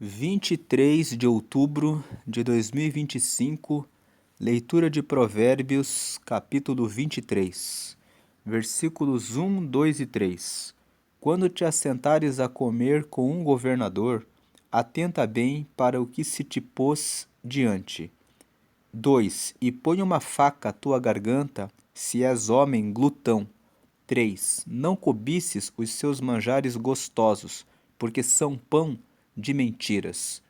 23 de outubro de 2025, leitura de Provérbios, capítulo 23, versículos 1, 2 e 3. Quando te assentares a comer com um governador, atenta bem para o que se te pôs diante. 2. E põe uma faca à tua garganta, se és homem glutão. 3. Não cobices os seus manjares gostosos, porque são pão de mentiras.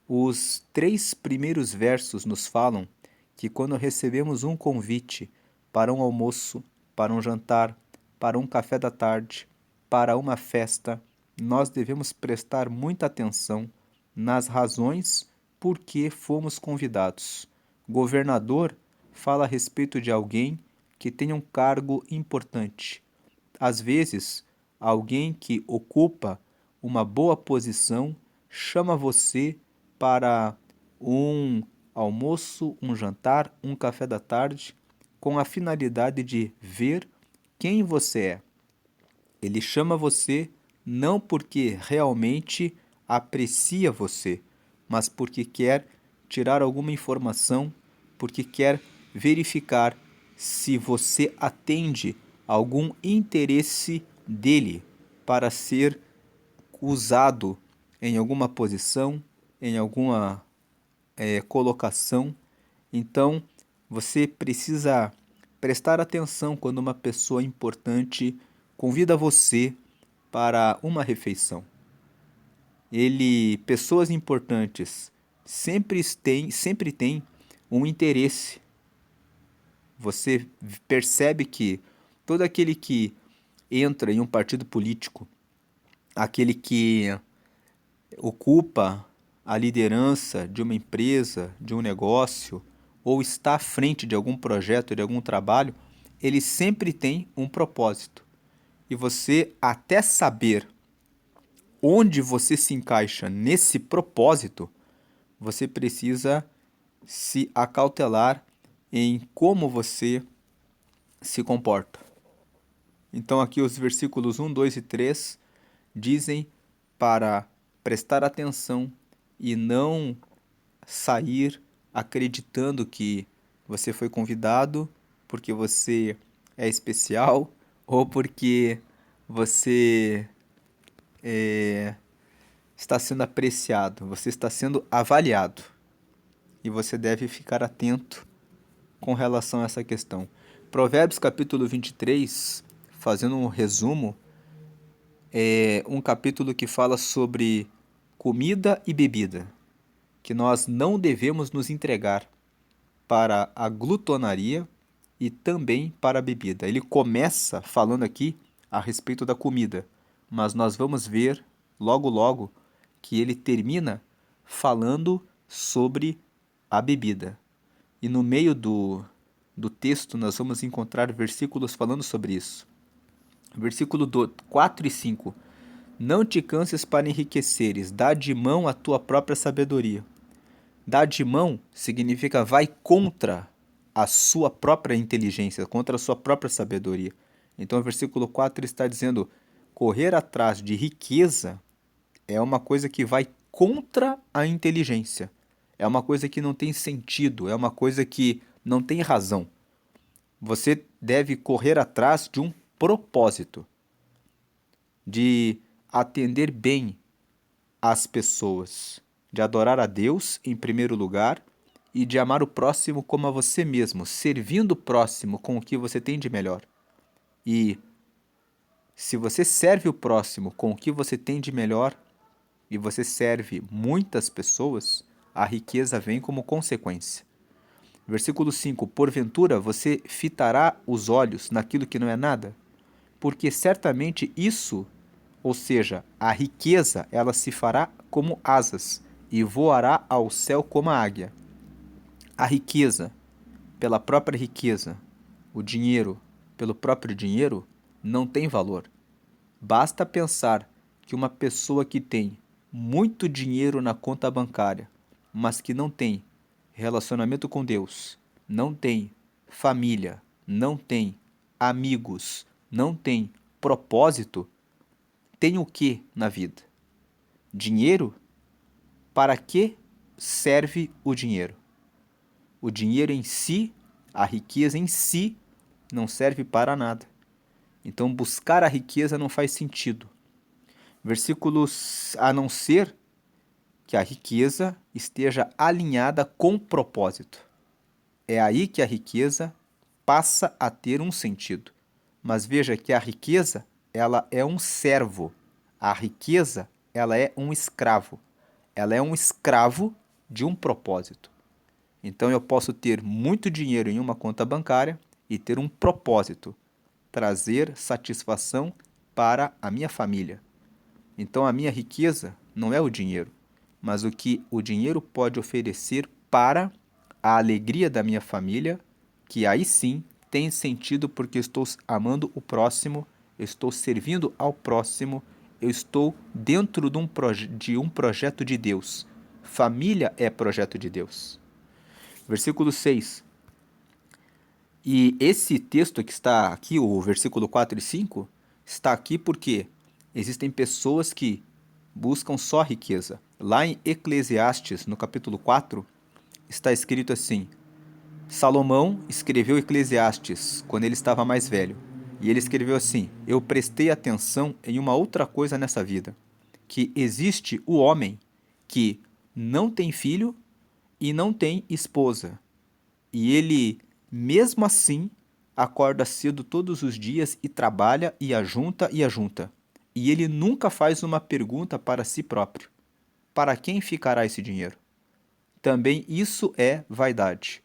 Os 3 primeiros versos nos falam que quando recebemos um convite para um almoço, para um jantar, para um café da tarde, para uma festa, nós devemos prestar muita atenção nas razões por que fomos convidados. Governador fala a respeito de alguém que tem um cargo importante. Às vezes, alguém que ocupa uma boa posição chama você para um almoço, um jantar, um café da tarde, com a finalidade de ver quem você é. Ele chama você não porque realmente aprecia você, mas porque quer tirar alguma informação, porque quer verificar se você atende algum interesse dele para ser usado em alguma posição, em alguma colocação. Então, você precisa prestar atenção quando uma pessoa importante convida você para uma refeição. Pessoas importantes sempre têm um interesse. Você percebe que todo aquele que entra em um partido político, aquele que ocupa a liderança de uma empresa, de um negócio, ou está à frente de algum projeto, de algum trabalho, ele sempre tem um propósito. E você, até saber onde você se encaixa nesse propósito, você precisa se acautelar em como você se comporta. Então aqui os versículos 1, 2 e 3 dizem para prestar atenção e não sair acreditando que você foi convidado porque você é especial ou porque você está sendo apreciado, você está sendo avaliado. E você deve ficar atento com relação a essa questão. Provérbios capítulo 23, fazendo um resumo, é um capítulo que fala sobre comida e bebida, que nós não devemos nos entregar para a glutonaria e também para a bebida. Ele começa falando aqui a respeito da comida, mas nós vamos ver logo logo que ele termina falando sobre a bebida. E no meio do texto nós vamos encontrar versículos falando sobre isso. Versículo 4 e 5. Não te canses para enriqueceres, dá de mão a tua própria sabedoria. Dar de mão significa vai contra a sua própria inteligência, contra a sua própria sabedoria. Então o versículo 4 está dizendo: correr atrás de riqueza é uma coisa que vai contra a inteligência. É uma coisa que não tem sentido, é uma coisa que não tem razão. Você deve correr atrás de um propósito, de atender bem às pessoas, de adorar a Deus em primeiro lugar e de amar o próximo como a você mesmo, servindo o próximo com o que você tem de melhor. E se você serve o próximo com o que você tem de melhor e você serve muitas pessoas, a riqueza vem como consequência. Versículo 5: porventura você fitará os olhos naquilo que não é nada? Porque certamente isso, ou seja, a riqueza, ela se fará como asas e voará ao céu como a águia. A riqueza, pela própria riqueza, o dinheiro, pelo próprio dinheiro, não tem valor. Basta pensar que uma pessoa que tem muito dinheiro na conta bancária, mas que não tem relacionamento com Deus, não tem família, não tem amigos, não tem propósito, tem o que na vida? Dinheiro? para que serve o dinheiro? O dinheiro em si, a riqueza em si, não serve para nada. Então, buscar a riqueza não faz sentido. Versículos, a não ser que a riqueza esteja alinhada com propósito. É aí que a riqueza passa a ter um sentido. Mas veja que a riqueza, ela é um servo. A riqueza, ela é um escravo. Ela é um escravo de um propósito. Então eu posso ter muito dinheiro em uma conta bancária e ter um propósito, trazer satisfação para a minha família. Então a minha riqueza não é o dinheiro, mas o que o dinheiro pode oferecer para a alegria da minha família, que aí sim tem sentido porque eu estou amando o próximo, eu estou servindo ao próximo, eu estou dentro de um projeto de Deus. Família é projeto de Deus. Versículo 6. E esse texto que está aqui, o versículo 4 e 5, está aqui porque existem pessoas que buscam só riqueza. Lá em Eclesiastes, no capítulo 4, está escrito assim: Salomão escreveu Eclesiastes quando ele estava mais velho. E ele escreveu assim: Eu prestei atenção em uma outra coisa nessa vida, que existe o homem que não tem filho e não tem esposa. E ele, mesmo assim, acorda cedo todos os dias e trabalha e ajunta e ajunta. E ele nunca faz uma pergunta para si próprio: para quem ficará esse dinheiro? Também isso é vaidade.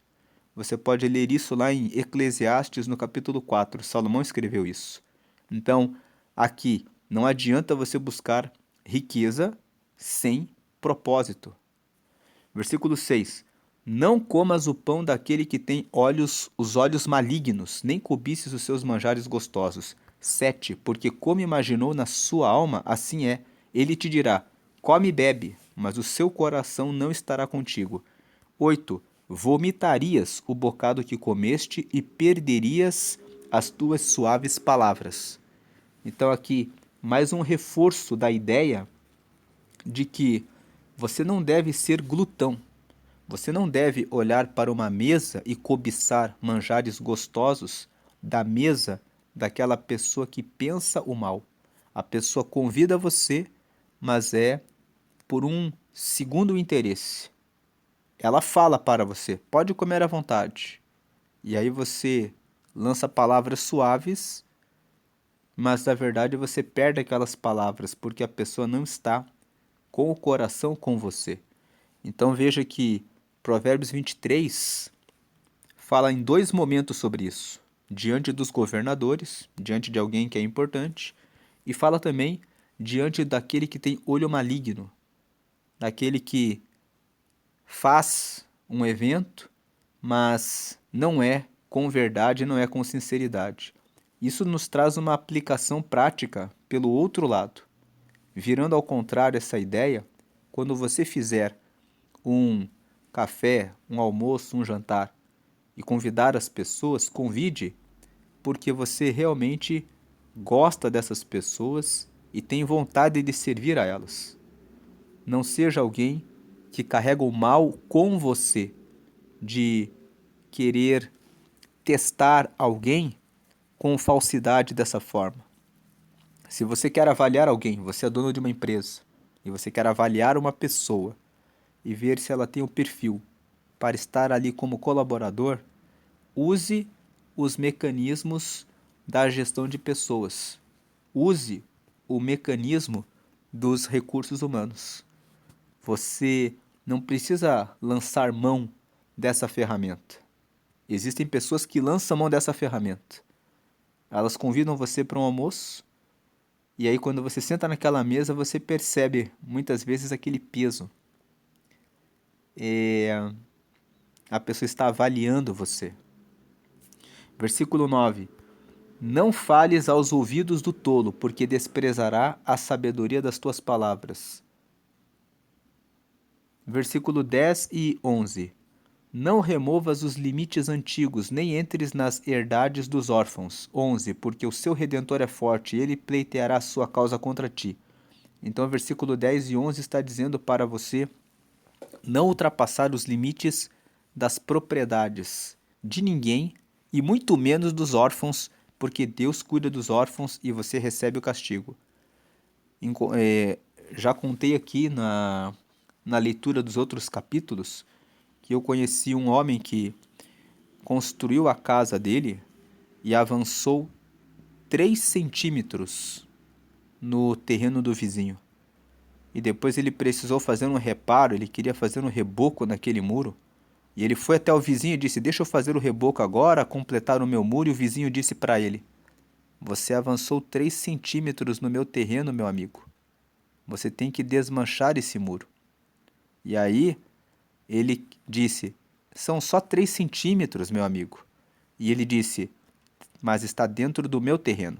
Você pode ler isso lá em Eclesiastes, no capítulo 4. Salomão escreveu isso. Então, aqui, não adianta você buscar riqueza sem propósito. Versículo 6. Não comas o pão daquele que tem os olhos malignos, nem cobices os seus manjares gostosos. 7. Porque como imaginou na sua alma, assim é. Ele te dirá: come e bebe, mas o seu coração não estará contigo. 8. Vomitarias o bocado que comeste e perderias as tuas suaves palavras. Então aqui, mais um reforço da ideia de que você não deve ser glutão. Você não deve olhar para uma mesa e cobiçar manjares gostosos da mesa daquela pessoa que pensa o mal. A pessoa convida você, mas é por um segundo interesse. Ela fala para você: pode comer à vontade. E aí você lança palavras suaves, mas na verdade você perde aquelas palavras porque a pessoa não está com o coração com você. Então veja que Provérbios 23 fala em dois momentos sobre isso: diante dos governadores, diante de alguém que é importante, e fala também diante daquele que tem olho maligno, daquele que faz um evento, mas não é com verdade, não é com sinceridade. Isso nos traz uma aplicação prática pelo outro lado. Virando ao contrário essa ideia, quando você fizer um café, um almoço, um jantar e convidar as pessoas, convide porque você realmente gosta dessas pessoas e tem vontade de servir a elas. Não seja alguém que carrega o mal com você, de querer testar alguém com falsidade dessa forma. Se você quer avaliar alguém, você é dono de uma empresa, e você quer avaliar uma pessoa e ver se ela tem o perfil para estar ali como colaborador, use os mecanismos da gestão de pessoas. Use o mecanismo dos recursos humanos. Você não precisa lançar mão dessa ferramenta. Existem pessoas que lançam mão dessa ferramenta. Elas convidam você para um almoço e aí quando você senta naquela mesa você percebe muitas vezes aquele peso. A pessoa está avaliando você. Versículo 9. Não fales aos ouvidos do tolo, porque desprezará a sabedoria das tuas palavras. Versículo 10 e 11. Não removas os limites antigos, nem entres nas herdades dos órfãos. 11. Porque o seu Redentor é forte, e ele pleiteará a sua causa contra ti. Então, versículo 10 e 11 está dizendo para você não ultrapassar os limites das propriedades de ninguém e muito menos dos órfãos, porque Deus cuida dos órfãos e você recebe o castigo. Já contei aqui na leitura dos outros capítulos que eu conheci um homem que construiu a casa dele e avançou 3 centímetros no terreno do vizinho. E depois ele precisou fazer um reparo, ele queria fazer um reboco naquele muro. E ele foi até o vizinho e disse: deixa eu fazer o reboco agora, completar o meu muro. E o vizinho disse para ele: você avançou 3 centímetros no meu terreno, meu amigo. Você tem que desmanchar esse muro. E aí ele disse: são só 3 centímetros, meu amigo. E ele disse: mas está dentro do meu terreno.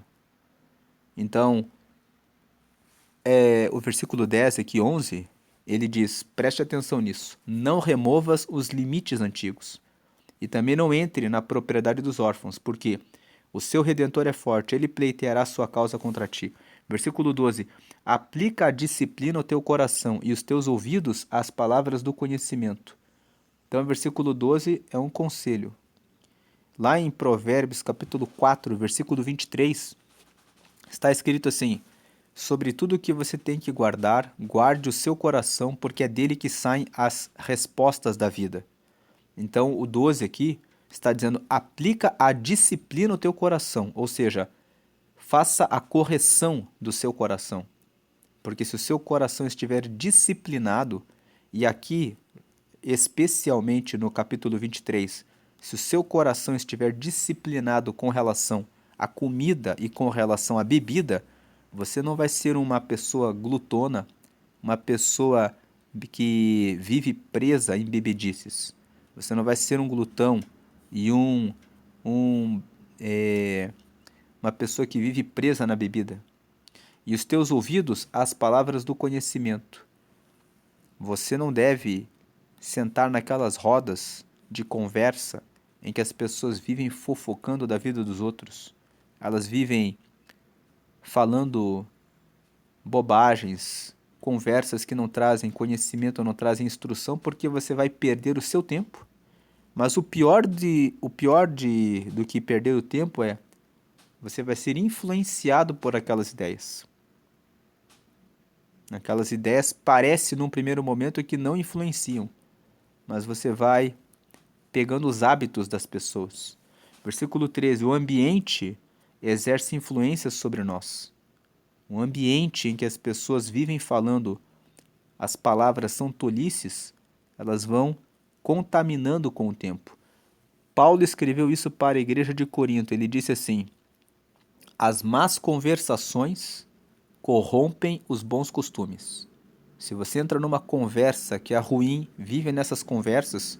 Então, o versículo 10 aqui, 11, ele diz, preste atenção nisso, não removas os limites antigos, e também não entre na propriedade dos órfãos, porque o seu Redentor é forte, ele pleiteará sua causa contra ti. Versículo 12, aplica a disciplina ao teu coração e os teus ouvidos às palavras do conhecimento. Então, versículo 12 é um conselho. Lá em Provérbios, capítulo 4, versículo 23, está escrito assim: sobre tudo que você tem que guardar, guarde o seu coração, porque é dele que saem as respostas da vida. Então, o 12 aqui está dizendo: aplica a disciplina ao teu coração, ou seja, faça a correção do seu coração. Porque se o seu coração estiver disciplinado, e aqui, especialmente no capítulo 23, se o seu coração estiver disciplinado com relação à comida e com relação à bebida, você não vai ser uma pessoa glutona, uma pessoa que vive presa em bebedices. Você não vai ser um glutão e uma pessoa que vive presa na bebida. E os teus ouvidos às palavras do conhecimento. Você não deve sentar naquelas rodas de conversa em que as pessoas vivem fofocando da vida dos outros. Elas vivem falando bobagens, conversas que não trazem conhecimento, não trazem instrução, porque você vai perder o seu tempo. Mas o pior do que perder o tempo é você vai ser influenciado por aquelas ideias. Aquelas ideias parecem num primeiro momento que não influenciam, mas você vai pegando os hábitos das pessoas. Versículo 13, o ambiente exerce influência sobre nós. Um ambiente em que as pessoas vivem falando as palavras são tolices, elas vão contaminando com o tempo. Paulo escreveu isso para a igreja de Corinto. Ele disse assim: as más conversações corrompem os bons costumes. Se você entra numa conversa que é ruim, vive nessas conversas,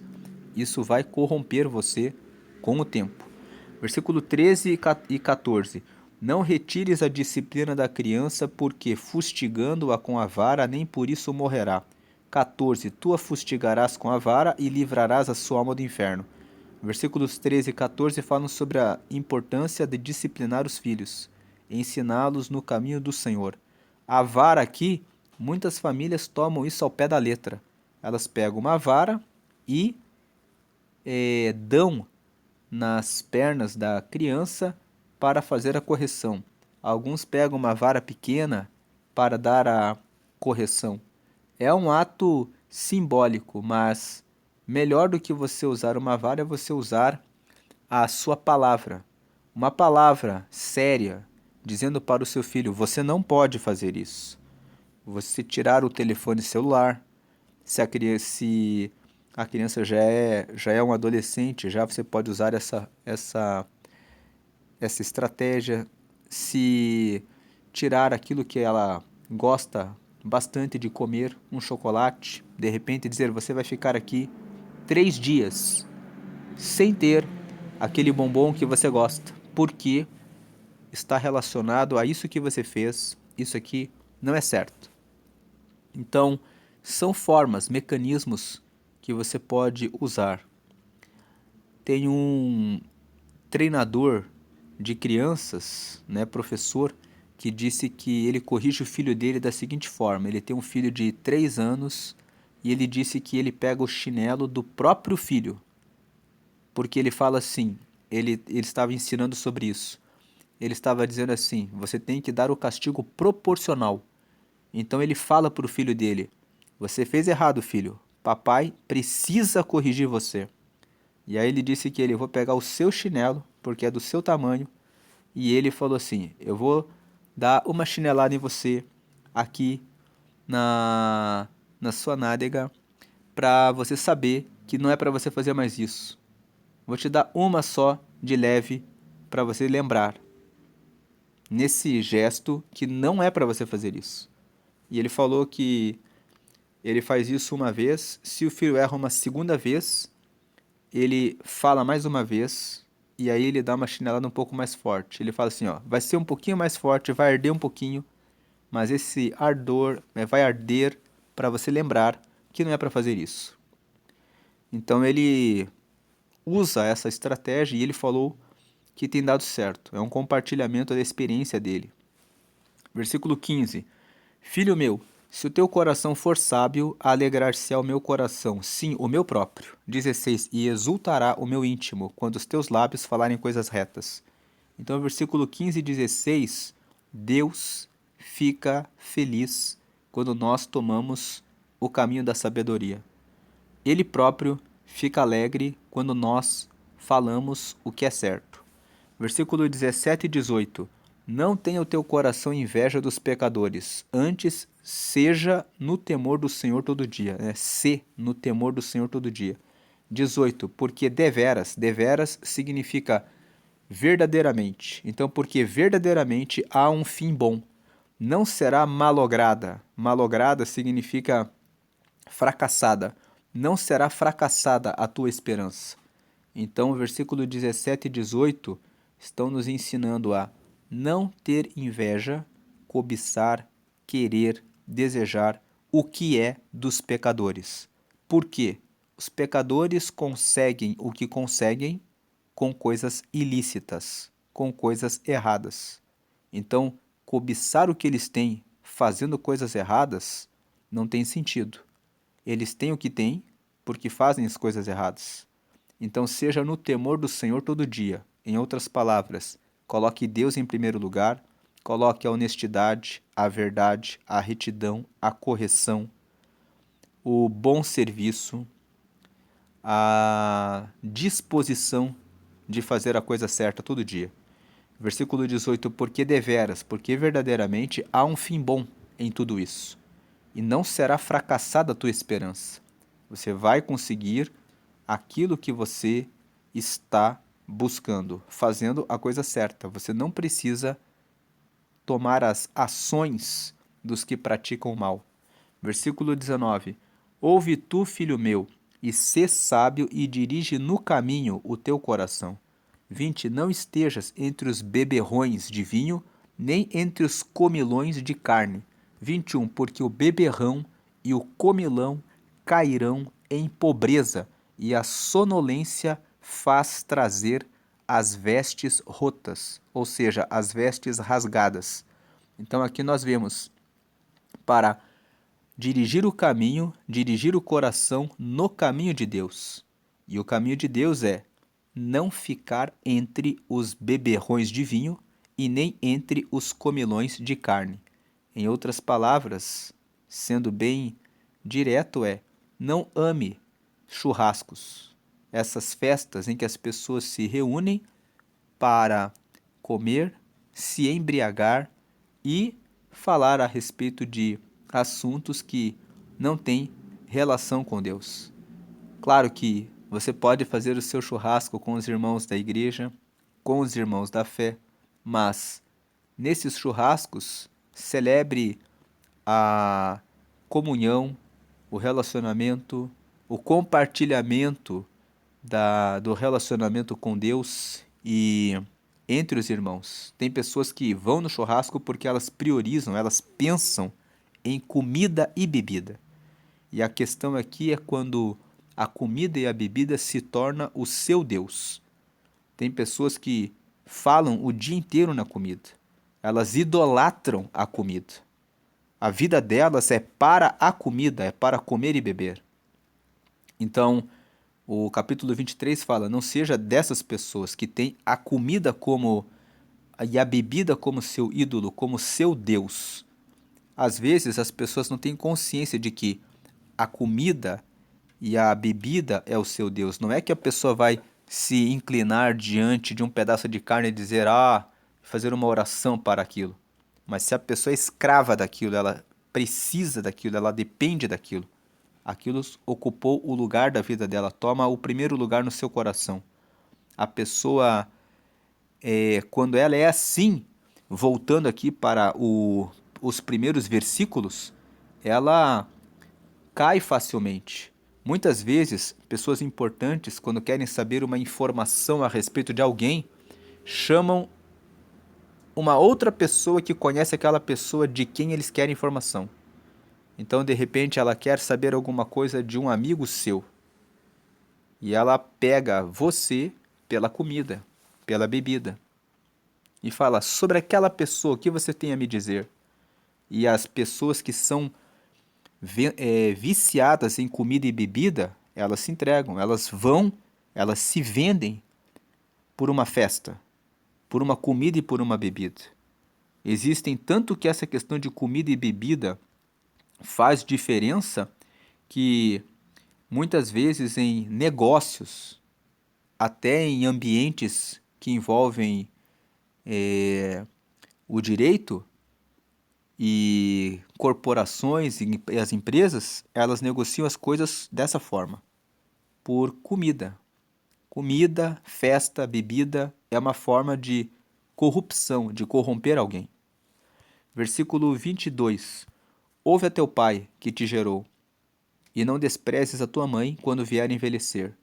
isso vai corromper você com o tempo. Versículo 13 e 14. Não retires a disciplina da criança, porque fustigando-a com a vara, nem por isso morrerá. 14. Tu a fustigarás com a vara e livrarás a sua alma do inferno. Versículos 13 e 14 falam sobre a importância de disciplinar os filhos, ensiná-los no caminho do Senhor. A vara aqui, muitas famílias tomam isso ao pé da letra. Elas pegam uma vara e dão nas pernas da criança para fazer a correção. Alguns pegam uma vara pequena para dar a correção. É um ato simbólico, mas melhor do que você usar uma vara é você usar a sua palavra. Uma palavra séria, dizendo para o seu filho: você não pode fazer isso. Você tirar o telefone celular. Se a criança já é um adolescente, já você pode usar essa estratégia. Se tirar aquilo que ela gosta bastante de comer, um chocolate, de repente dizer: você vai ficar aqui 3 dias sem ter aquele bombom que você gosta, porque está relacionado a isso que você fez, isso aqui não é certo. Então, são formas, mecanismos que você pode usar. Tem um treinador de crianças, né, professor, que disse que ele corrige o filho dele da seguinte forma: ele tem um filho de 3 anos e ele disse que ele pega o chinelo do próprio filho, porque ele fala assim, ele estava ensinando sobre isso. Ele estava dizendo assim, você tem que dar o castigo proporcional. Então ele fala para o filho dele, você fez errado, filho, papai precisa corrigir você. E aí ele disse que ele, eu vou pegar o seu chinelo, porque é do seu tamanho, e ele falou assim, eu vou dar uma chinelada em você aqui na, na sua nádega, para você saber que não é para você fazer mais isso. Vou te dar uma só de leve para você lembrar nesse gesto que não é para você fazer isso. E ele falou que ele faz isso uma vez, se o filho erra uma segunda vez, ele fala mais uma vez e aí ele dá uma chinelada um pouco mais forte. Ele fala assim, ó, vai ser um pouquinho mais forte, vai arder um pouquinho, mas esse ardor vai arder para você lembrar que não é para fazer isso. Então ele usa essa estratégia e ele falou que tem dado certo. É um compartilhamento da experiência dele. Versículo 15. Filho meu, se o teu coração for sábio, alegrar-se-á o meu coração, sim, o meu próprio. 16. E exultará o meu íntimo, quando os teus lábios falarem coisas retas. Então, versículo 15 e 16, Deus fica feliz quando nós tomamos o caminho da sabedoria. Ele próprio fica alegre quando nós falamos o que é certo. Versículo 17 e 18. Não tenha o teu coração inveja dos pecadores, antes seja no temor do Senhor todo dia. Se no temor do Senhor todo dia. 18. Porque deveras, deveras significa verdadeiramente. Então, porque verdadeiramente há um fim bom. Não será malograda. Malograda significa fracassada. Não será fracassada a tua esperança. Então, o versículo 17 e 18 estão nos ensinando a não ter inveja, cobiçar, querer, desejar o que é dos pecadores. Por quê? Os pecadores conseguem o que conseguem com coisas ilícitas, com coisas erradas. Então, cobiçar o que eles têm fazendo coisas erradas não tem sentido. Eles têm o que têm porque fazem as coisas erradas. Então, seja no temor do Senhor todo dia. Em outras palavras, coloque Deus em primeiro lugar, coloque a honestidade, a verdade, a retidão, a correção, o bom serviço, a disposição de fazer a coisa certa todo dia. Versículo 18: porque deveras, porque verdadeiramente há um fim bom em tudo isso, e não será fracassada a tua esperança. Você vai conseguir aquilo que você está buscando, fazendo a coisa certa. Você não precisa tomar as ações dos que praticam o mal. Versículo 19: ouve tu, filho meu, e sê sábio e dirige no caminho o teu coração. 20. Não estejas entre os beberrões de vinho, nem entre os comilões de carne. 21. Porque o beberrão e o comilão cairão em pobreza, e a sonolência faz trazer as vestes rotas, ou seja, as vestes rasgadas. Então aqui nós vemos para dirigir o caminho, dirigir o coração no caminho de Deus. E o caminho de Deus é não ficar entre os beberrões de vinho e nem entre os comilões de carne. Em outras palavras, sendo bem direto, é não ame churrascos, essas festas em que as pessoas se reúnem para comer, se embriagar e falar a respeito de assuntos que não têm relação com Deus. Claro que você pode fazer o seu churrasco com os irmãos da igreja, com os irmãos da fé, mas nesses churrascos celebre a comunhão, o relacionamento, o compartilhamento do relacionamento com Deus e entre os irmãos. Tem pessoas que vão no churrasco porque elas priorizam, elas pensam em comida e bebida. E a questão aqui é quando a comida e a bebida se torna o seu Deus. Tem pessoas que falam o dia inteiro na comida. Elas idolatram a comida. A vida delas é para a comida, é para comer e beber. Então, o capítulo 23 fala: não seja dessas pessoas que têm a comida como e a bebida como seu ídolo, como seu Deus. Às vezes as pessoas não têm consciência de que a comida e a bebida é o seu Deus. Não é que a pessoa vai se inclinar diante de um pedaço de carne e dizer, fazer uma oração para aquilo. Mas se a pessoa é escrava daquilo, ela precisa daquilo, ela depende daquilo. Aquilo ocupou o lugar da vida dela, toma o primeiro lugar no seu coração. A pessoa, quando ela é assim, voltando aqui para os primeiros versículos, ela cai facilmente. Muitas vezes, pessoas importantes, quando querem saber uma informação a respeito de alguém, chamam uma outra pessoa que conhece aquela pessoa de quem eles querem informação. Então, de repente, ela quer saber alguma coisa de um amigo seu. E ela pega você pela comida, pela bebida. E fala, sobre aquela pessoa, o que você tem a me dizer? E as pessoas que são viciadas em comida e bebida, elas se entregam, elas se vendem por uma festa, por uma comida e por uma bebida. Existem tanto que essa questão de comida e bebida faz diferença que muitas vezes em negócios, até em ambientes que envolvem o direito e corporações e as empresas, elas negociam as coisas dessa forma, por comida. Comida, festa, bebida é uma forma de corrupção, de corromper alguém. Versículo 22. Ouve a teu pai que te gerou, e não desprezes a tua mãe quando vier envelhecer.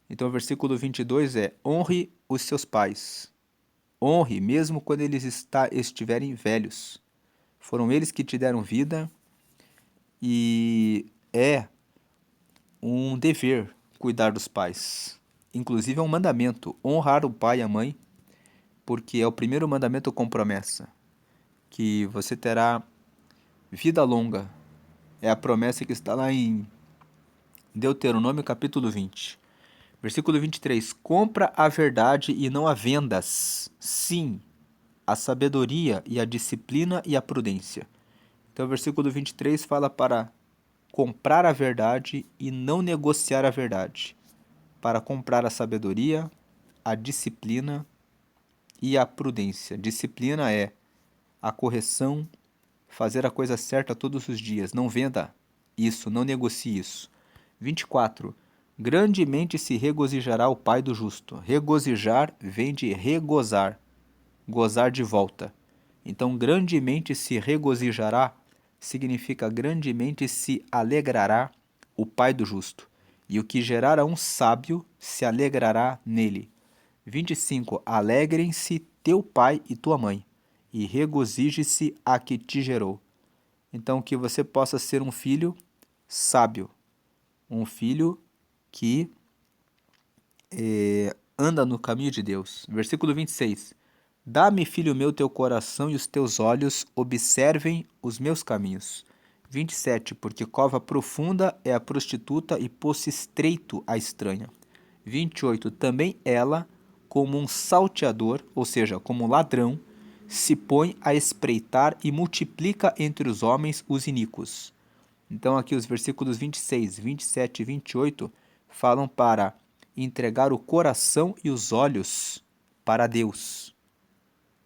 Então o versículo 22 é: honre os seus pais. Honre mesmo quando eles estiverem velhos. Foram eles que te deram vida e é um dever cuidar dos pais. Inclusive é um mandamento, honrar o pai e a mãe, porque é o primeiro mandamento com promessa, que você terá vida longa. É a promessa que está lá em Deuteronômio capítulo 20. Versículo 23. Compra a verdade e não a vendas. Sim, a sabedoria e a disciplina e a prudência. Então o versículo 23 fala para comprar a verdade e não negociar a verdade. Para comprar a sabedoria, a disciplina e a prudência. Disciplina é a correção, fazer a coisa certa todos os dias. Não venda isso, não negocie isso. 24. Grandemente se regozijará o pai do justo. Regozijar vem de regozar, gozar de volta. Então, grandemente se regozijará significa grandemente se alegrará o pai do justo. E o que gerar a um sábio se alegrará nele. 25. Alegrem-se teu pai e tua mãe, e regozije-se a que te gerou. Então, que você possa ser um filho sábio, um filho que anda no caminho de Deus. Versículo 26. Dá-me, filho meu, teu coração e os teus olhos observem os meus caminhos. 27. Porque cova profunda é a prostituta e poço estreito a estranha. 28. Também ela, como um salteador, ou seja, como um ladrão, se põe a espreitar e multiplica entre os homens os iníquos. Então aqui os versículos 26, 27 e 28 falam para entregar o coração e os olhos para Deus.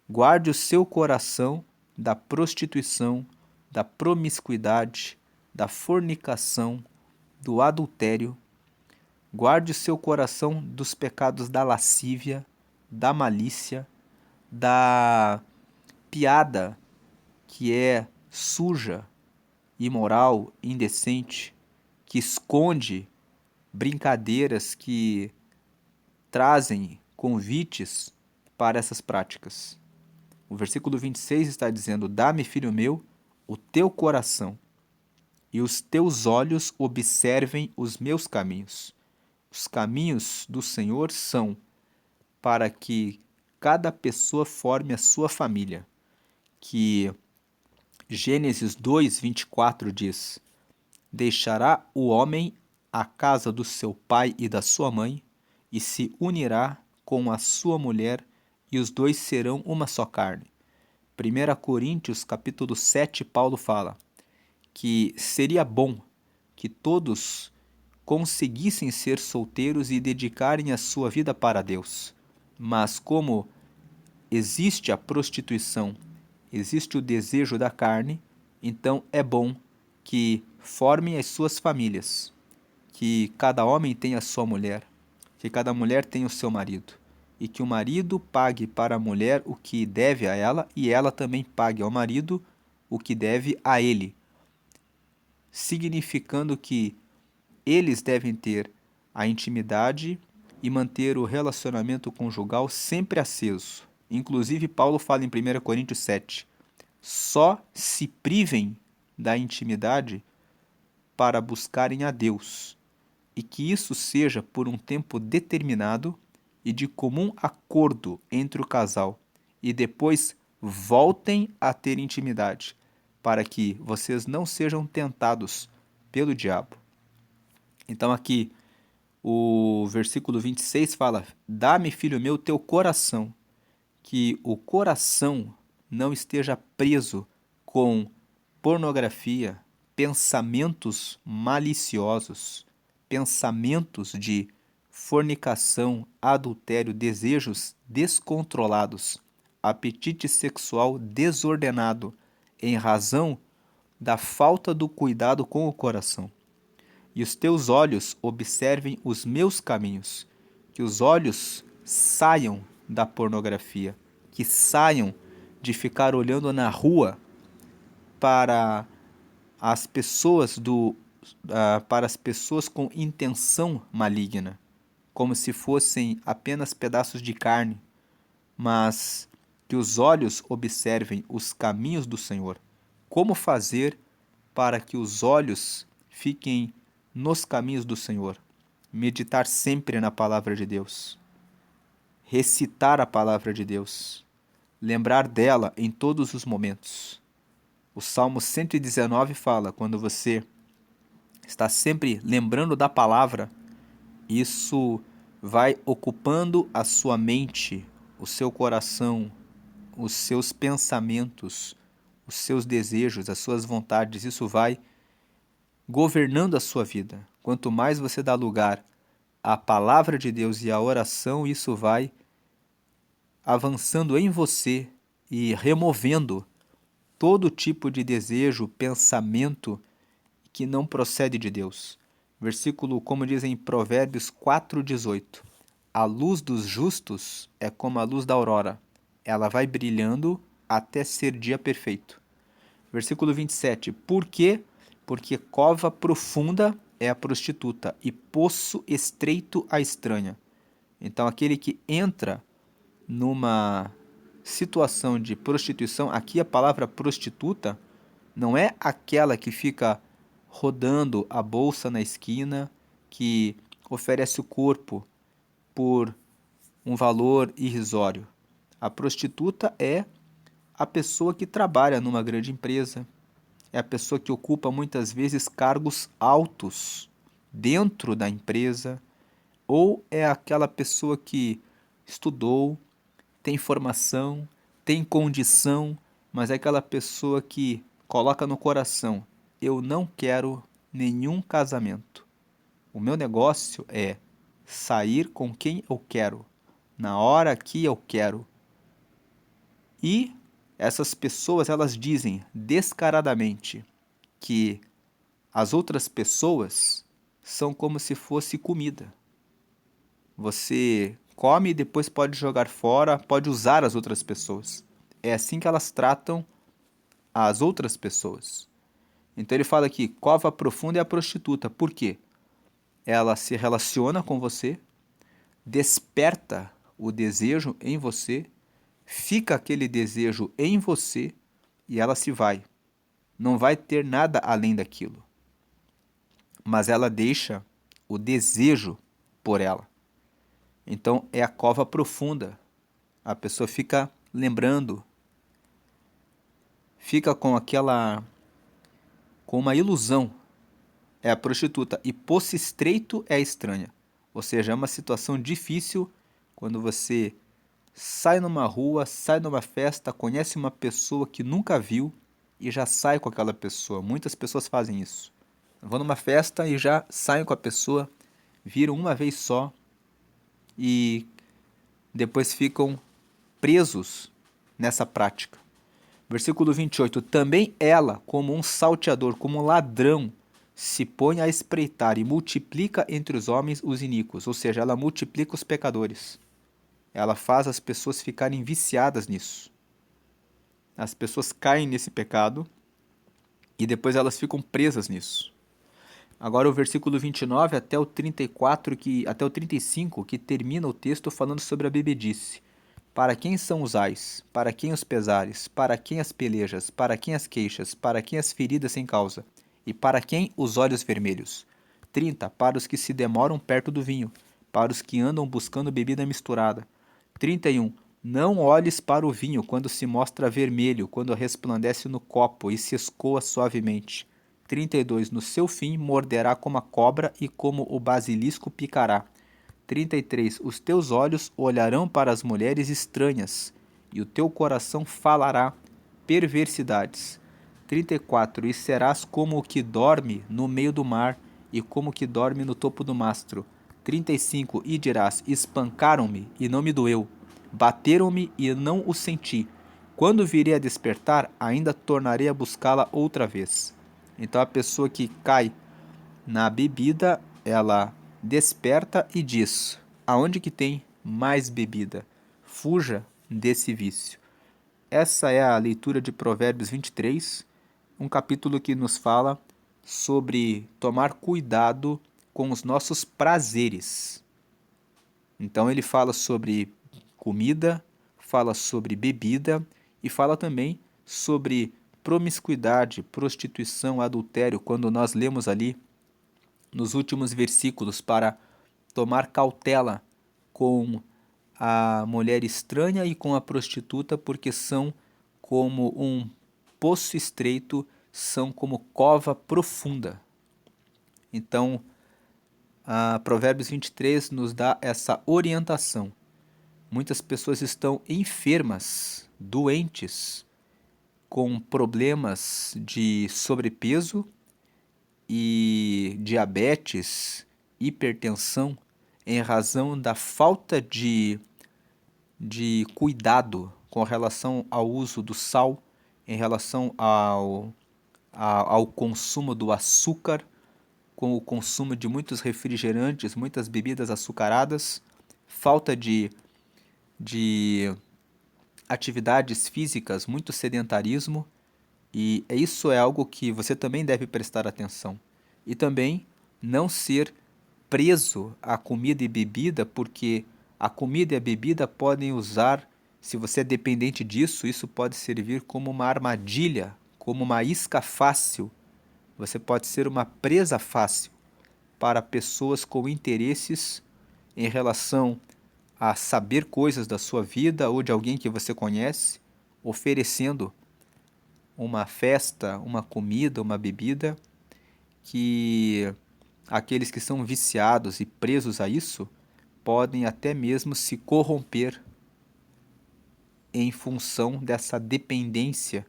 Guarde o seu coração da prostituição, da promiscuidade, da fornicação, do adultério. Guarde o seu coração dos pecados da lascívia, da malícia, da piada que é suja, imoral, indecente, que esconde brincadeiras que trazem convites para essas práticas. O versículo 26 está dizendo: dá-me, filho meu, o teu coração, e os teus olhos observem os meus caminhos. Os caminhos do Senhor são para que cada pessoa forme a sua família, que Gênesis 2, 24 diz: Deixará o homem a casa do seu pai e da sua mãe, e se unirá com a sua mulher, e os dois serão uma só carne. 1 Coríntios capítulo 7, Paulo fala que seria bom que todos conseguissem ser solteiros e dedicarem a sua vida para Deus. Mas como existe a prostituição, existe o desejo da carne, então é bom que formem as suas famílias, que cada homem tenha a sua mulher, que cada mulher tenha o seu marido, e que o marido pague para a mulher o que deve a ela e ela também pague ao marido o que deve a ele, significando que eles devem ter a intimidade e manter o relacionamento conjugal sempre aceso. Inclusive, Paulo fala em 1 Coríntios 7, só se privem da intimidade para buscarem a Deus, e que isso seja por um tempo determinado e de comum acordo entre o casal, e depois voltem a ter intimidade, para que vocês não sejam tentados pelo diabo. Então aqui o versículo 26 fala: Dá-me, filho meu, teu coração, que o coração não esteja preso com pornografia, pensamentos maliciosos, pensamentos de fornicação, adultério, desejos descontrolados, apetite sexual desordenado, em razão da falta do cuidado com o coração. E os teus olhos observem os meus caminhos, que os olhos saiam da pornografia, que saiam de ficar olhando na rua para as pessoas para as pessoas com intenção maligna, como se fossem apenas pedaços de carne, mas que os olhos observem os caminhos do Senhor. Como fazer para que os olhos fiquem nos caminhos do Senhor? Meditar sempre na palavra de Deus, recitar a palavra de Deus, lembrar dela em todos os momentos. O Salmo 119 fala, quando você está sempre lembrando da palavra, isso vai ocupando a sua mente, o seu coração, os seus pensamentos, os seus desejos, as suas vontades, isso vai governando a sua vida. Quanto mais você dá lugar à palavra de Deus e à oração, isso vai avançando em você e removendo todo tipo de desejo, pensamento que não procede de Deus. Versículo, como dizem em Provérbios 4:18. A luz dos justos é como a luz da aurora. Ela vai brilhando até ser dia perfeito. Versículo 27. Por quê? Porque cova profunda é a prostituta e poço estreito a estranha. Então, aquele que entra numa situação de prostituição, aqui a palavra prostituta não é aquela que fica rodando a bolsa na esquina, que oferece o corpo por um valor irrisório. A prostituta é a pessoa que trabalha numa grande empresa, é a pessoa que ocupa muitas vezes cargos altos dentro da empresa, ou é aquela pessoa que estudou, tem formação, tem condição, mas é aquela pessoa que coloca no coração: eu não quero nenhum casamento. O meu negócio é sair com quem eu quero, na hora que eu quero. E essas pessoas, elas dizem descaradamente que as outras pessoas são como se fosse comida. Você come e depois pode jogar fora, pode usar as outras pessoas. É assim que elas tratam as outras pessoas. Então ele fala aqui, cova profunda é a prostituta. Por quê? Ela se relaciona com você, desperta o desejo em você, fica aquele desejo em você e ela se vai. Não vai ter nada além daquilo. Mas ela deixa o desejo por ela. Então é a cova profunda. A pessoa fica lembrando fica com uma ilusão, é a prostituta, e poço estreito é a estranha. Ou seja, é uma situação difícil quando você sai numa rua, sai numa festa, conhece uma pessoa que nunca viu e já sai com aquela pessoa. Muitas pessoas fazem isso. Vão numa festa e já saem com a pessoa, viram uma vez só e depois ficam presos nessa prática. Versículo 28. Também ela, como um salteador, como um ladrão, se põe a espreitar e multiplica entre os homens os iníquos. Ou seja, ela multiplica os pecadores. Ela faz as pessoas ficarem viciadas nisso. As pessoas caem nesse pecado e depois elas ficam presas nisso. Agora o versículo 29 até o 34, até o 35, que termina o texto falando sobre a bebedice. Para quem são os ais? Para quem os pesares? Para quem as pelejas? Para quem as queixas? Para quem as feridas sem causa? E para quem os olhos vermelhos? 30. Para os que se demoram perto do vinho, para os que andam buscando bebida misturada. 31. Não olhes para o vinho quando se mostra vermelho, quando resplandece no copo e se escoa suavemente. 32. No seu fim morderá como a cobra e como o basilisco picará. 33. Os teus olhos olharão para as mulheres estranhas, e o teu coração falará perversidades. 34. E serás como o que dorme no meio do mar, e como o que dorme no topo do mastro. 35. E dirás: espancaram-me, e não me doeu. Bateram-me, e não o senti. Quando virei a despertar, ainda tornarei a buscá-la outra vez. Então a pessoa que cai na bebida, ela desperta e diz: aonde que tem mais bebida? Fuja desse vício. Essa é a leitura de Provérbios 23, um capítulo que nos fala sobre tomar cuidado com os nossos prazeres. Então ele fala sobre comida, fala sobre bebida e fala também sobre promiscuidade, prostituição, adultério, quando nós lemos ali nos últimos versículos para tomar cautela com a mulher estranha e com a prostituta, porque são como um poço estreito, são como cova profunda. Então, a Provérbios 23 nos dá essa orientação. Muitas pessoas estão enfermas, doentes, com problemas de sobrepeso e diabetes, hipertensão, em razão da falta de cuidado com relação ao uso do sal, em relação ao consumo do açúcar, com o consumo de muitos refrigerantes, muitas bebidas açucaradas, falta de atividades físicas, muito sedentarismo, e isso é algo que você também deve prestar atenção. E também não ser preso à comida e bebida, porque a comida e a bebida podem usar, se você é dependente disso, isso pode servir como uma armadilha, como uma isca fácil. Você pode ser uma presa fácil para pessoas com interesses em relação a saber coisas da sua vida ou de alguém que você conhece, oferecendo uma festa, uma comida, uma bebida, que aqueles que são viciados e presos a isso podem até mesmo se corromper em função dessa dependência,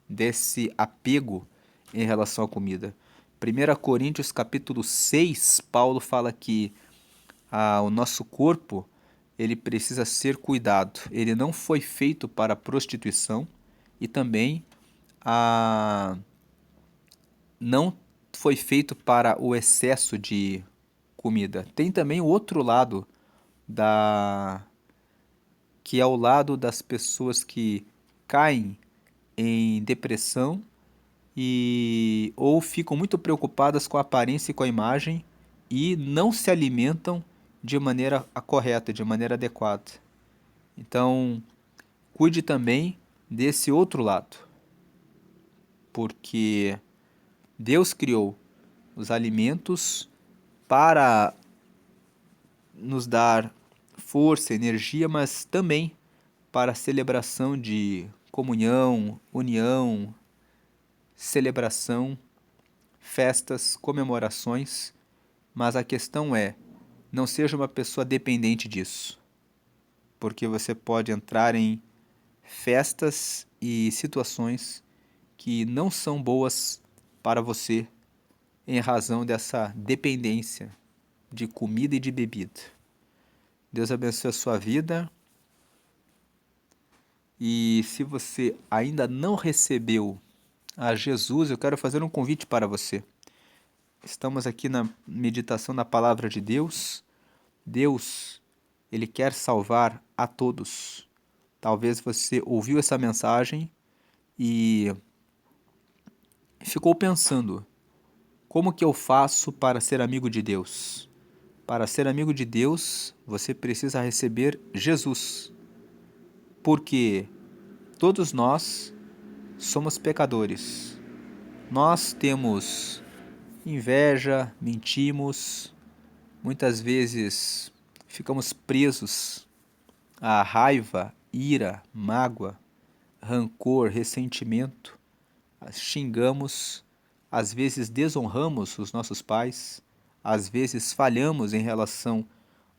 desse apego em relação à comida. 1 Coríntios capítulo 6, Paulo fala que o nosso corpo ele precisa ser cuidado. Ele não foi feito para a prostituição e também não foi feito para o excesso de comida. Tem também o outro lado que é o lado das pessoas que caem em depressão ou ficam muito preocupadas com a aparência e com a imagem e não se alimentam de maneira correta, de maneira adequada. Então, cuide também desse outro lado, porque Deus criou os alimentos para nos dar força, energia, mas também para a celebração de comunhão, união, celebração, festas, comemorações, mas a questão é, não seja uma pessoa dependente disso, porque você pode entrar em festas e situações que não são boas para você em razão dessa dependência de comida e de bebida. Deus abençoe a sua vida. E se você ainda não recebeu a Jesus, eu quero fazer um convite para você. Estamos aqui na meditação da palavra de Deus. Deus, Ele quer salvar a todos. Talvez você ouviu essa mensagem e ficou pensando, como que eu faço para ser amigo de Deus? Para ser amigo de Deus, você precisa receber Jesus. Porque todos nós somos pecadores. Nós temos inveja, mentimos, muitas vezes ficamos presos à raiva, ira, mágoa, rancor, ressentimento, xingamos, às vezes desonramos os nossos pais, às vezes falhamos em relação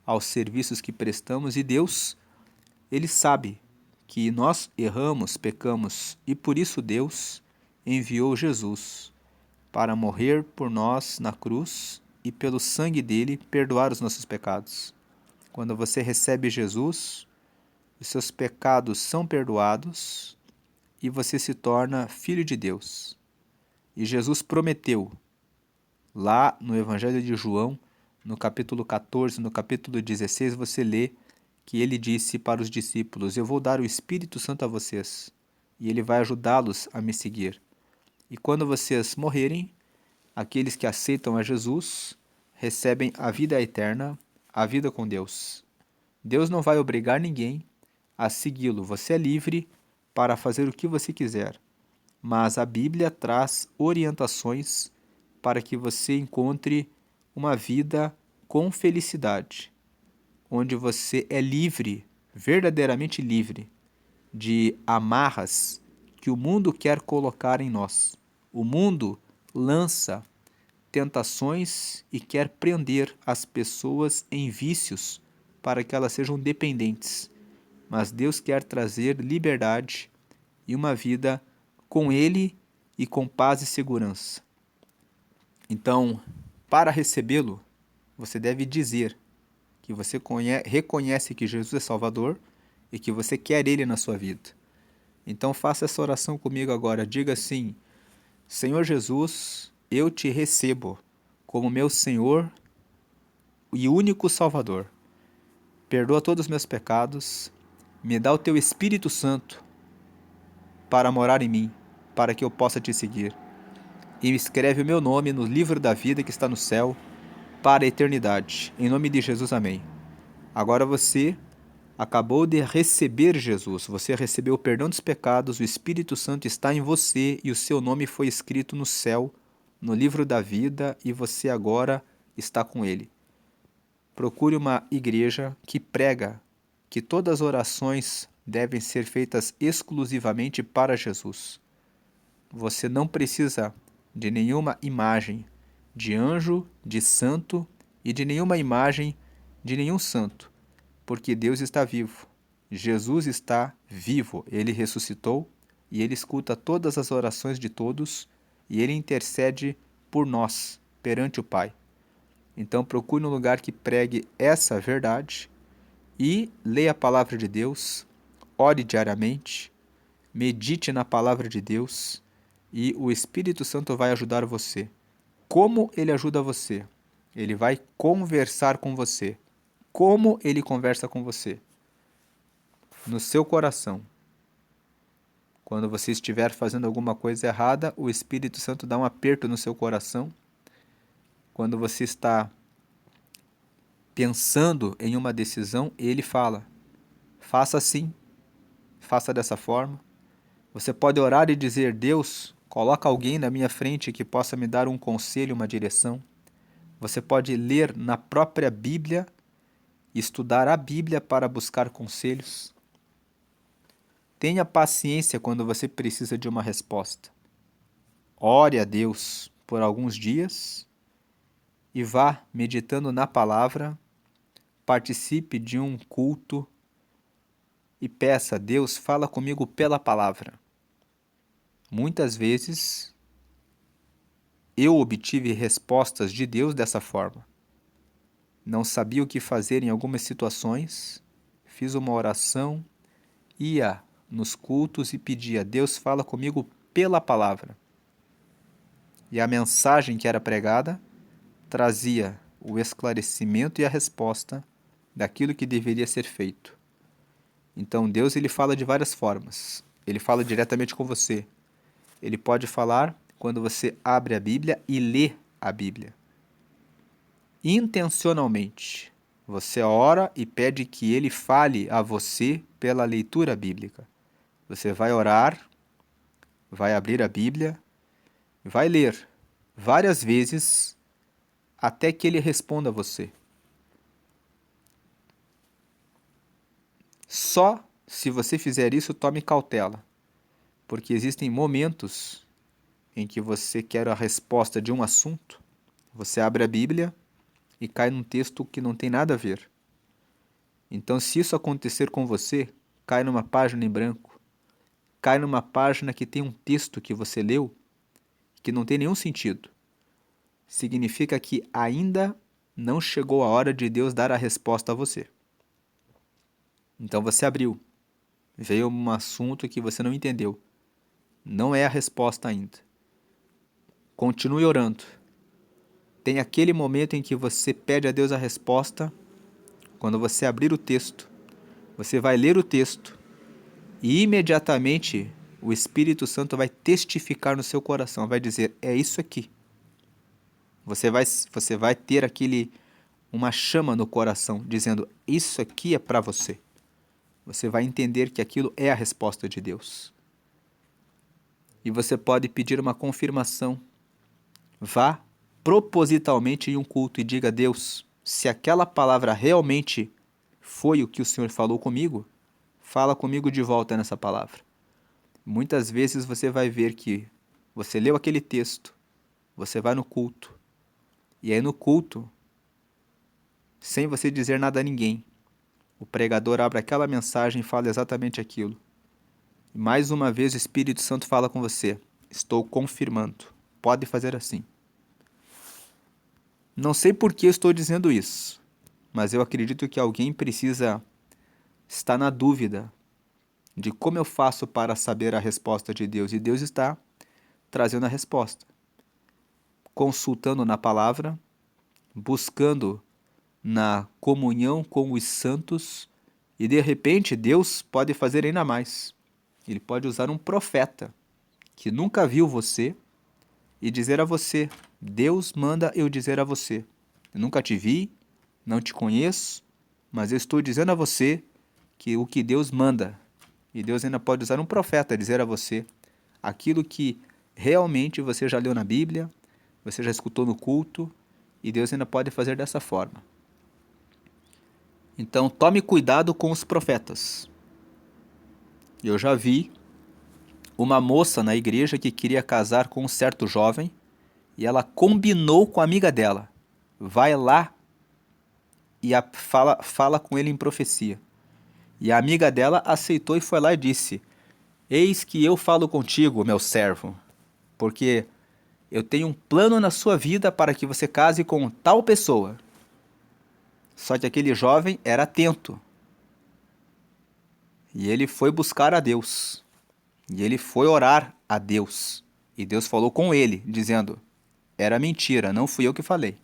aos serviços que prestamos e Deus, Ele sabe que nós erramos, pecamos e por isso Deus enviou Jesus para morrer por nós na cruz e pelo sangue dele perdoar os nossos pecados. Quando você recebe Jesus, os seus pecados são perdoados e você se torna filho de Deus. E Jesus prometeu, lá no Evangelho de João, no capítulo 14, no capítulo 16, você lê que ele disse para os discípulos, eu vou dar o Espírito Santo a vocês, e ele vai ajudá-los a me seguir. E quando vocês morrerem, aqueles que aceitam a Jesus recebem a vida eterna, a vida com Deus. Deus não vai obrigar ninguém a segui-lo. Você é livre para fazer o que você quiser. Mas a Bíblia traz orientações para que você encontre uma vida com felicidade, onde você é livre, verdadeiramente livre, de amarras que o mundo quer colocar em nós. O mundo lança tentações e quer prender as pessoas em vícios para que elas sejam dependentes. Mas Deus quer trazer liberdade e uma vida com Ele e com paz e segurança. Então, para recebê-lo, você deve dizer que você reconhece que Jesus é Salvador e que você quer Ele na sua vida. Então faça essa oração comigo agora. Diga assim, Senhor Jesus, eu te recebo como meu Senhor e único Salvador. Perdoa todos os meus pecados, me dá o teu Espírito Santo para morar em mim, para que eu possa te seguir. E escreve o meu nome no livro da vida que está no céu, para a eternidade. Em nome de Jesus, amém. Agora você acabou de receber Jesus, você recebeu o perdão dos pecados, o Espírito Santo está em você e o seu nome foi escrito no céu, no livro da vida e você agora está com ele. Procure uma igreja que prega que todas as orações devem ser feitas exclusivamente para Jesus. Você não precisa de nenhuma imagem de anjo, de santo e de nenhuma imagem de nenhum santo, porque Deus está vivo. Jesus está vivo, Ele ressuscitou e Ele escuta todas as orações de todos e Ele intercede por nós perante o Pai. Então procure um lugar que pregue essa verdade e leia a palavra de Deus, ore diariamente, medite na palavra de Deus e o Espírito Santo vai ajudar você. Como ele ajuda você? Ele vai conversar com você. Como ele conversa com você? No seu coração. Quando você estiver fazendo alguma coisa errada, o Espírito Santo dá um aperto no seu coração. Quando você está pensando em uma decisão, ele fala, faça assim, faça dessa forma. Você pode orar e dizer, Deus, coloca alguém na minha frente que possa me dar um conselho, uma direção. Você pode ler na própria Bíblia, estudar a Bíblia para buscar conselhos. Tenha paciência quando você precisa de uma resposta. Ore a Deus por alguns dias e vá meditando na palavra, participe de um culto e peça a Deus, fala comigo pela palavra. Muitas vezes eu obtive respostas de Deus dessa forma. Não sabia o que fazer em algumas situações, fiz uma oração, ia nos cultos e pedia: Deus, fala comigo pela palavra. E a mensagem que era pregada trazia o esclarecimento e a resposta daquilo que deveria ser feito. Então Deus, ele fala de várias formas. Ele fala diretamente com você. Ele pode falar quando você abre a Bíblia e lê a Bíblia. Intencionalmente, você ora e pede que ele fale a você pela leitura bíblica. Você vai orar, vai abrir a Bíblia, vai ler várias vezes até que ele responda a você. Só se você fizer isso, tome cautela, porque existem momentos em que você quer a resposta de um assunto, você abre a Bíblia e cai num texto que não tem nada a ver. Então, se isso acontecer com você, cai numa página em branco, cai numa página que tem um texto que você leu que não tem nenhum sentido. Significa que ainda não chegou a hora de Deus dar a resposta a você. Então você abriu, veio um assunto que você não entendeu. Não é a resposta ainda. Continue orando. Tem aquele momento em que você pede a Deus a resposta. Quando você abrir o texto, você vai ler o texto e imediatamente o Espírito Santo vai testificar no seu coração, vai dizer: é isso aqui. Você vai ter uma chama no coração dizendo: isso aqui é para você. Você vai entender que aquilo é a resposta de Deus. E você pode pedir uma confirmação. Vá propositalmente em um culto e diga: Deus, se aquela palavra realmente foi o que o Senhor falou comigo, fala comigo de volta nessa palavra. Muitas vezes você vai ver que você leu aquele texto, você vai no culto, e aí no culto, sem você dizer nada a ninguém, o pregador abre aquela mensagem e fala exatamente aquilo. E mais uma vez o Espírito Santo fala com você: estou confirmando, pode fazer assim. Não sei por que eu estou dizendo isso, mas eu acredito que alguém precisa estar na dúvida de como eu faço para saber a resposta de Deus. E Deus está trazendo a resposta. Consultando na palavra, buscando na comunhão com os santos, e de repente Deus pode fazer ainda mais. Ele pode usar um profeta que nunca viu você e dizer a você: Deus manda eu dizer a você. Eu nunca te vi, não te conheço, mas eu estou dizendo a você que o que Deus manda. E Deus ainda pode usar um profeta a dizer a você aquilo que realmente você já leu na Bíblia, você já escutou no culto, e Deus ainda pode fazer dessa forma. Então tome cuidado com os profetas. Eu já vi uma moça na igreja que queria casar com um certo jovem, e ela combinou com a amiga dela: vai lá e fala com ele em profecia. E a amiga dela aceitou e foi lá e disse: eis que eu falo contigo, meu servo, porque eu tenho um plano na sua vida para que você case com tal pessoa. Só que aquele jovem era atento. E ele foi buscar a Deus. E ele foi orar a Deus. E Deus falou com ele, dizendo: era mentira, não fui eu que falei.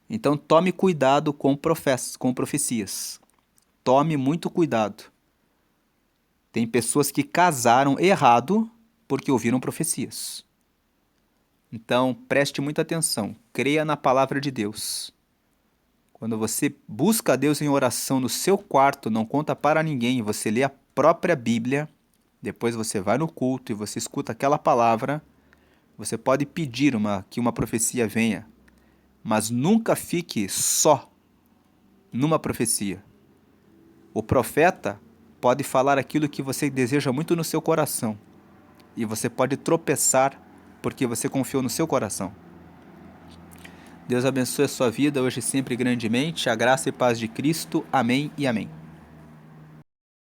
Então tome cuidado com profecias. Tome muito cuidado. Tem pessoas que casaram errado porque ouviram profecias. Então preste muita atenção. Creia na palavra de Deus. Quando você busca a Deus em oração no seu quarto, não conta para ninguém, você lê a própria Bíblia, depois você vai no culto e você escuta aquela palavra, você pode pedir que uma profecia venha, mas nunca fique só numa profecia. O profeta pode falar aquilo que você deseja muito no seu coração. E você pode tropeçar porque você confiou no seu coração. Deus abençoe a sua vida hoje e sempre grandemente. A graça e paz de Cristo. Amém e amém.